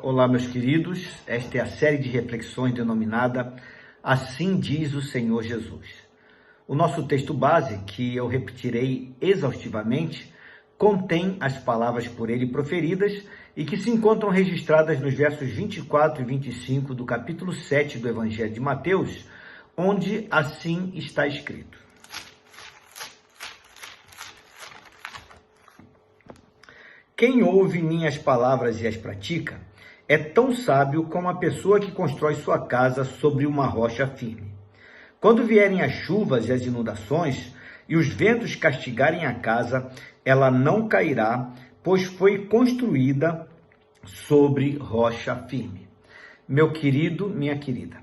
Olá, meus queridos. Esta é a série de reflexões denominada Assim diz o Senhor Jesus. O nosso texto base, que eu repetirei exaustivamente, contém as palavras por ele proferidas e que se encontram registradas nos versos 24 e 25 do capítulo 7 do Evangelho de Mateus, onde assim está escrito: Quem ouve minhas palavras e as pratica, é tão sábio como a pessoa que constrói sua casa sobre uma rocha firme. Quando vierem as chuvas e as inundações, e os ventos castigarem a casa, ela não cairá, pois foi construída sobre rocha firme. Meu querido, minha querida,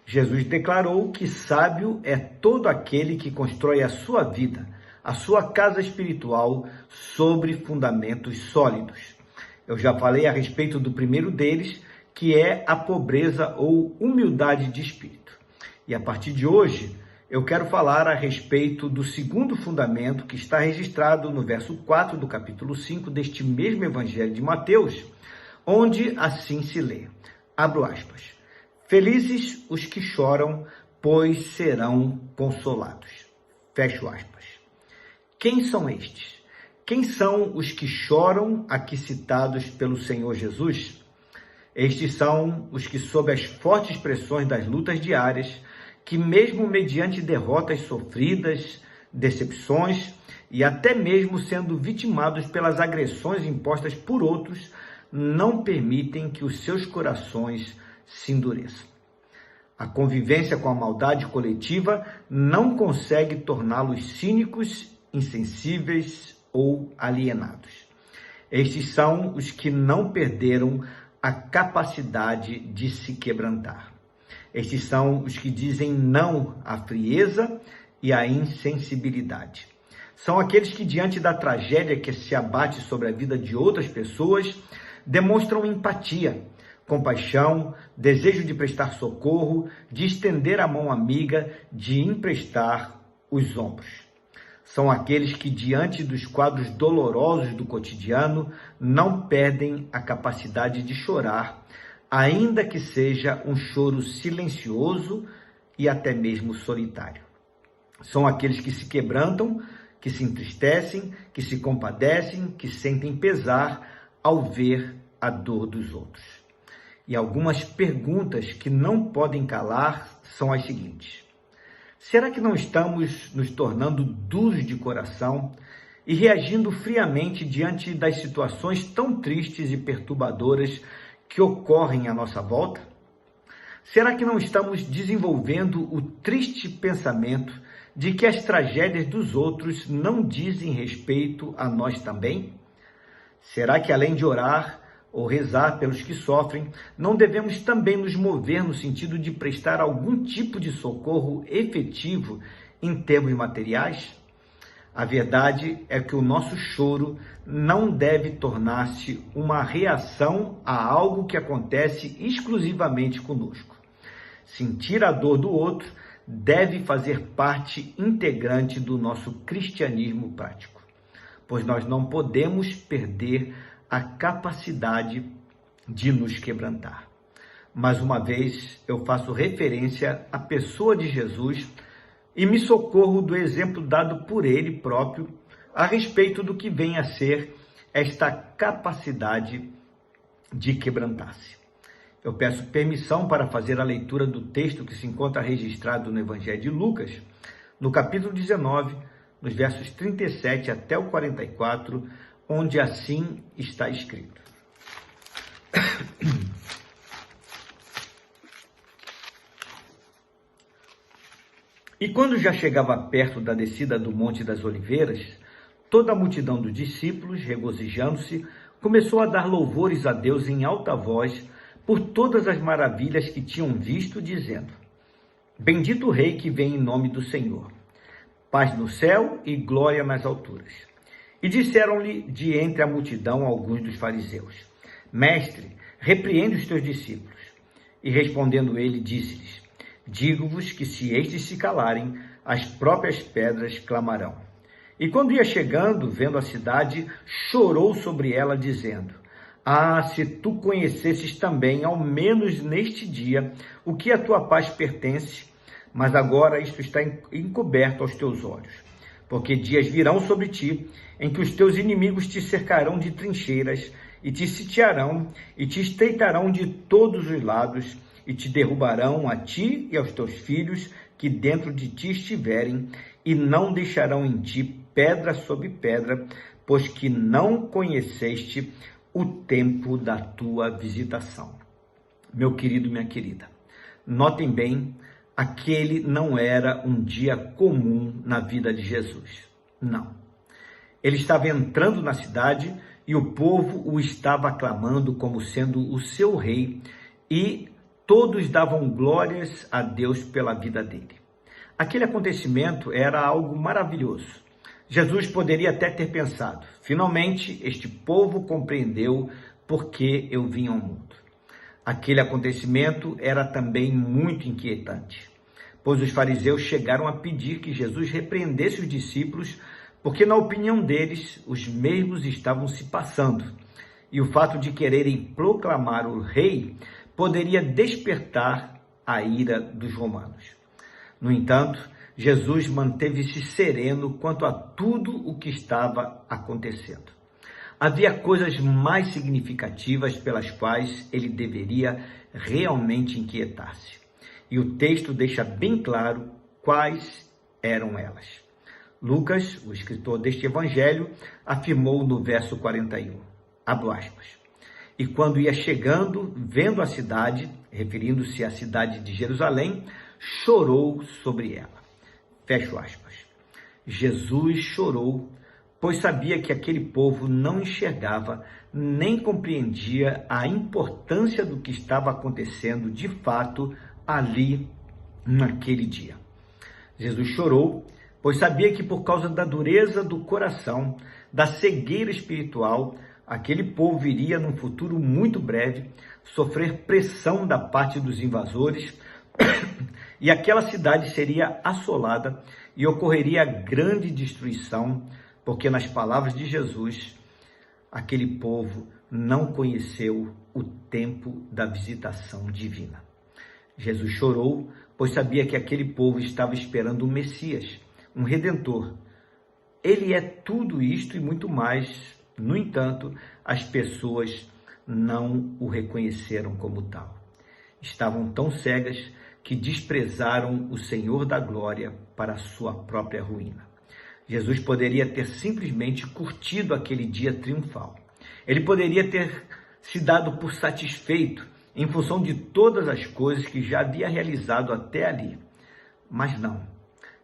Jesus declarou que sábio é todo aquele que constrói a sua vida, a sua casa espiritual, sobre fundamentos sólidos. Eu já falei a respeito do primeiro deles, que é a pobreza ou humildade de espírito. E a partir de hoje, eu quero falar a respeito do segundo fundamento, que está registrado no verso 4 do capítulo 5 deste mesmo Evangelho de Mateus, onde assim se lê, abro aspas, felizes os que choram, pois serão consolados. Fecho aspas. Quem são estes? Quem são os que choram aqui citados pelo Senhor Jesus? Estes são os que, sob as fortes pressões das lutas diárias, que mesmo mediante derrotas sofridas, decepções e até mesmo sendo vitimados pelas agressões impostas por outros, não permitem que os seus corações se endureçam. A convivência com a maldade coletiva não consegue torná-los cínicos, insensíveis ou alienados. Estes são os que não perderam a capacidade de se quebrantar. Estes são os que dizem não à frieza e à insensibilidade. São aqueles que, diante da tragédia que se abate sobre a vida de outras pessoas, demonstram empatia, compaixão, desejo de prestar socorro, de estender a mão amiga, de emprestar os ombros. São aqueles que, diante dos quadros dolorosos do cotidiano, não perdem a capacidade de chorar, ainda que seja um choro silencioso e até mesmo solitário. São aqueles que se quebrantam, que se entristecem, que se compadecem, que sentem pesar ao ver a dor dos outros. E algumas perguntas que não podem calar são as seguintes: será que não estamos nos tornando duros de coração e reagindo friamente diante das situações tão tristes e perturbadoras que ocorrem à nossa volta? Será que não estamos desenvolvendo o triste pensamento de que as tragédias dos outros não dizem respeito a nós também? Será que, além de orar ou rezar pelos que sofrem, não devemos também nos mover no sentido de prestar algum tipo de socorro efetivo em termos materiais? A verdade é que o nosso choro não deve tornar-se uma reação a algo que acontece exclusivamente conosco. Sentir a dor do outro deve fazer parte integrante do nosso cristianismo prático, pois nós não podemos perder a capacidade de nos quebrantar. Mais uma vez, eu faço referência à pessoa de Jesus e me socorro do exemplo dado por ele próprio a respeito do que vem a ser esta capacidade de quebrantar-se. Eu peço permissão para fazer a leitura do texto que se encontra registrado no Evangelho de Lucas, no capítulo 19, nos versos 37 até o 44, onde assim está escrito. E quando já chegava perto da descida do Monte das Oliveiras, toda a multidão dos discípulos, regozijando-se, começou a dar louvores a Deus em alta voz por todas as maravilhas que tinham visto, dizendo: Bendito o Rei que vem em nome do Senhor, paz no céu e glória nas alturas. E disseram-lhe de entre a multidão alguns dos fariseus: Mestre, repreende os teus discípulos. E respondendo ele, disse-lhes: Digo-vos que se estes se calarem, as próprias pedras clamarão. E quando ia chegando, vendo a cidade, chorou sobre ela, dizendo: Ah, se tu conhecesses também, ao menos neste dia, o que a tua paz pertence, mas agora isto está encoberto aos teus olhos. Porque dias virão sobre ti, em que os teus inimigos te cercarão de trincheiras, e te sitiarão, e te estreitarão de todos os lados, e te derrubarão a ti e aos teus filhos, que dentro de ti estiverem, e não deixarão em ti pedra sobre pedra, pois que não conheceste o tempo da tua visitação. Meu querido, minha querida, notem bem, aquele não era um dia comum na vida de Jesus. Não. Ele estava entrando na cidade e o povo o estava aclamando como sendo o seu rei e todos davam glórias a Deus pela vida dele. Aquele acontecimento era algo maravilhoso. Jesus poderia até ter pensado, finalmente este povo compreendeu por que eu vim ao mundo. Aquele acontecimento era também muito inquietante, pois os fariseus chegaram a pedir que Jesus repreendesse os discípulos, porque na opinião deles, os mesmos estavam se passando, e o fato de quererem proclamar o rei poderia despertar a ira dos romanos. No entanto, Jesus manteve-se sereno quanto a tudo o que estava acontecendo. Havia coisas mais significativas pelas quais ele deveria realmente inquietar-se. E o texto deixa bem claro quais eram elas. Lucas, o escritor deste evangelho, afirmou no verso 41, abro aspas, e quando ia chegando, vendo a cidade, referindo-se à cidade de Jerusalém, chorou sobre ela. Fecho aspas. Jesus chorou, pois sabia que aquele povo não enxergava nem compreendia a importância do que estava acontecendo de fato ali naquele dia. Jesus chorou, pois sabia que por causa da dureza do coração, da cegueira espiritual, aquele povo iria, num futuro muito breve, sofrer pressão da parte dos invasores e aquela cidade seria assolada e ocorreria grande destruição, porque nas palavras de Jesus, aquele povo não conheceu o tempo da visitação divina. Jesus chorou, pois sabia que aquele povo estava esperando um Messias, um Redentor. Ele é tudo isto e muito mais. No entanto, as pessoas não o reconheceram como tal. Estavam tão cegas que desprezaram o Senhor da glória para a sua própria ruína. Jesus poderia ter simplesmente curtido aquele dia triunfal. Ele poderia ter se dado por satisfeito em função de todas as coisas que já havia realizado até ali. Mas não,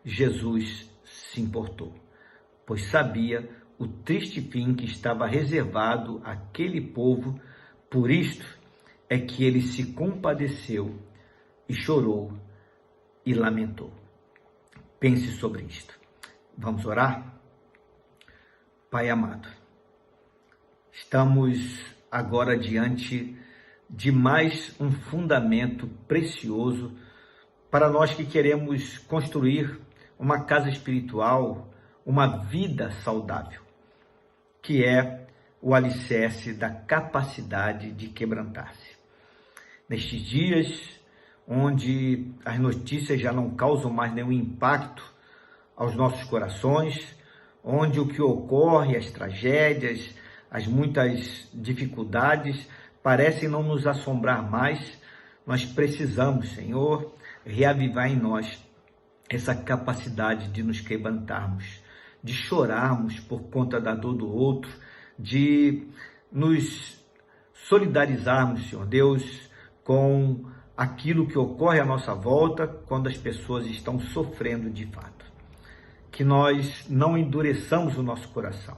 Jesus se importou, pois sabia o triste fim que estava reservado àquele povo. Por isto é que ele se compadeceu e chorou e lamentou. Pense sobre isto. Vamos orar? Pai amado, estamos agora diante de mais um fundamento precioso para nós que queremos construir uma casa espiritual, uma vida saudável, que é o alicerce da capacidade de quebrantar-se. Nestes dias, onde as notícias já não causam mais nenhum impacto aos nossos corações, onde o que ocorre, as tragédias, as muitas dificuldades parecem não nos assombrar mais, nós precisamos, Senhor, reavivar em nós essa capacidade de nos quebrantarmos, de chorarmos por conta da dor do outro, de nos solidarizarmos, Senhor Deus, com aquilo que ocorre à nossa volta quando as pessoas estão sofrendo de fato. Que nós não endureçamos o nosso coração,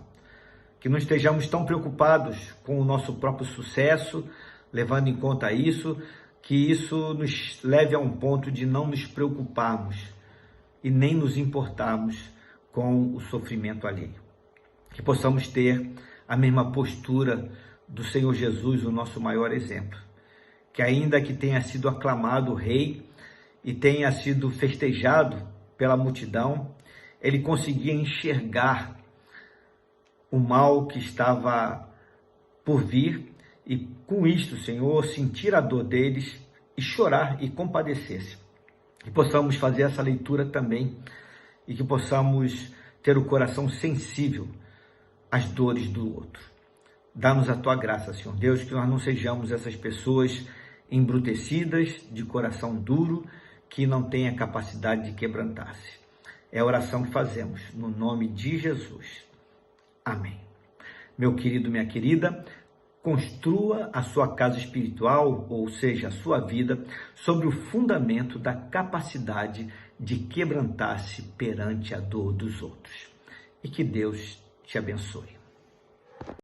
que não estejamos tão preocupados com o nosso próprio sucesso, levando em conta isso, que isso nos leve a um ponto de não nos preocuparmos e nem nos importarmos com o sofrimento alheio. Que possamos ter a mesma postura do Senhor Jesus, o nosso maior exemplo, que ainda que tenha sido aclamado rei e tenha sido festejado pela multidão, ele conseguia enxergar o mal que estava por vir e com isto, Senhor, sentir a dor deles e chorar e compadecer-se. Que possamos fazer essa leitura também e que possamos ter o coração sensível às dores do outro. Dá-nos a tua graça, Senhor Deus, que nós não sejamos essas pessoas embrutecidas, de coração duro, que não têm a capacidade de quebrantar-se. É a oração que fazemos, no nome de Jesus. Amém. Meu querido, minha querida, construa a sua casa espiritual, ou seja, a sua vida, sobre o fundamento da capacidade de quebrantar-se perante a dor dos outros. E que Deus te abençoe.